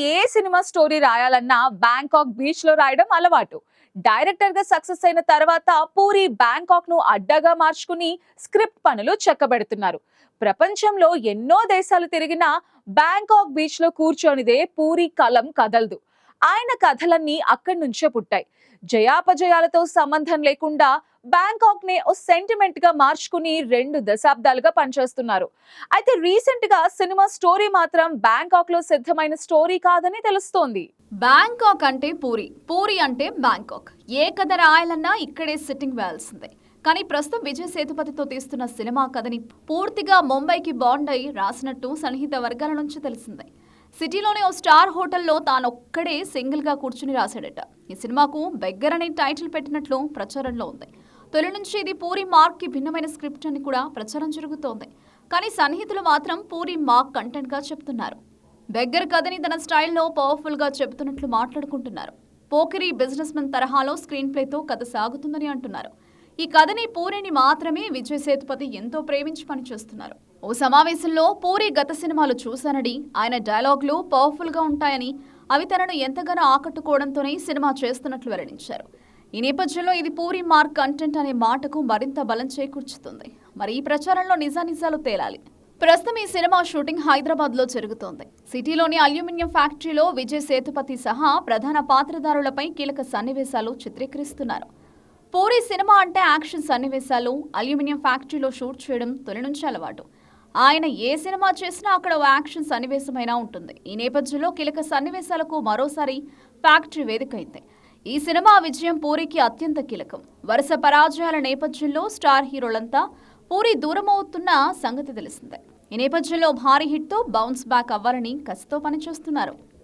ఏ cinema story రాయాలన్నా Bangkok beach లో రాయడం అలవాటు. డైరెక్టర్ గా సక్సెస్ అయిన తర్వాత పూరి బ్యాంకాక్ ను అడ్డాగా మార్చుకుని స్క్రిప్ట్ పనులు చక్కబెడుతున్నారు. ప్రపంచంలో ఎన్నో దేశాలు తిరిగినా బ్యాంకాక్ బీచ్ లో కూర్చొనిదే పూరి కలం కదలదు. ఆయన కథలన్నీ అక్కడి నుంచే పుట్టాయి. జయాపజయాలతో సంబంధం లేకుండా బ్యాంకాక్ నే ఓ సెంటిమెంట్ గా మార్చుకుని 2 దశాబ్దాలుగా పనిచేస్తున్నారు. అయితే రీసెంట్ గా సినిమా స్టోరీ మాత్రం బ్యాంకాక్ లో సిద్ధమైన స్టోరీ కాదని తెలుస్తోంది. బ్యాంకాక్ అంటే పూరి, పూరి అంటే బ్యాంకాక్. ఏ కథ రాయాలన్నా ఇక్కడే సిట్టింగ్ వేయాల్సిందే. కానీ ప్రస్తుతం విజయ్ సేతుపతితో తీస్తున్న సినిమా కథని పూర్తిగా ముంబైకి బాండ్ అయి రాసినట్టు సన్నిహిత వర్గాల నుంచి తెలిసిందే. సిటీలోని ఓ స్టార్ హోటల్లో తానొక్కడే సింగిల్ గా కూర్చుని రాశాడట. ఈ సినిమాకు బెగ్గర్ అనే టైటిల్ పెట్టినట్లు ప్రచారంలో ఉంది. తొలి నుంచి ఇది పూరి మార్క్ కి భిన్నమైన స్క్రిప్ట్ అని కూడా ప్రచారం జరుగుతోంది. కానీ సన్నిహితులు మాత్రం పూరి మార్క్ కంటెంట్ గా చెప్తున్నారు. బెగ్గర్ కథని తన స్టైల్లో పవర్ఫుల్ గా చెబుతున్నట్లు మాట్లాడుకుంటున్నారు. పోకిరి బిజినెస్ మెన్ తరహాలో స్క్రీన్ ప్లేతో కథ సాగుతుందని అంటున్నారు. ఈ కథని పూరిని మాత్రమే విజయ్ సేతుపతి ఎంతో ప్రేమించి పనిచేస్తున్నారు. ఓ సమావేశంలో పూరి గత సినిమాలు చూశానని, ఆయన డైలాగులు పవర్ఫుల్ గా ఉంటాయని, అవి తనను ఎంతగానో ఆకట్టుకోవడంతోనే సినిమా చేస్తున్నట్లు వెల్లడించారు. ఈ నేపథ్యంలో ఇది పూరి మార్క్ కంటెంట్ అనే మాటకు మరింత బలం చేకూర్చుతుంది. మరి ఈ ప్రచారంలో నిజానిజాలు తేలాలి. ప్రస్తుతం ఈ సినిమా షూటింగ్ హైదరాబాద్ లో జరుగుతోంది. సిటీలోని అల్యూమినియం ఫ్యాక్టరీలో విజయ్ సేతుపతి సహా ప్రధాన పాత్రధారులపై కీలక సన్నివేశాలు చిత్రీకరిస్తున్నారు. పూరి సినిమా అంటే యాక్షన్ సన్నివేశాలు, అల్యూమినియం ఫ్యాక్టరీలో షూట్ చేయడం తొలి నుంచి అలవాటు. ఆయన ఏ సినిమా చేసినా అక్కడ ఓ యాక్షన్ సన్నివేశమైనా ఉంటుంది. ఈ నేపథ్యంలో కీలక సన్నివేశాలకు మరోసారి ఫ్యాక్టరీ వేదికైంది. ఈ సినిమా విజయం పూరికి అత్యంత కీలకం. వరుస పరాజయాల నేపథ్యంలో స్టార్ హీరోలంతా పూరి దూరమవుతున్న సంగతి తెలిసిందే. ఈ నేపథ్యంలో భారీ హిట్తో బౌన్స్ బ్యాక్ అవ్వాలని కసితో పనిచేస్తున్నారు.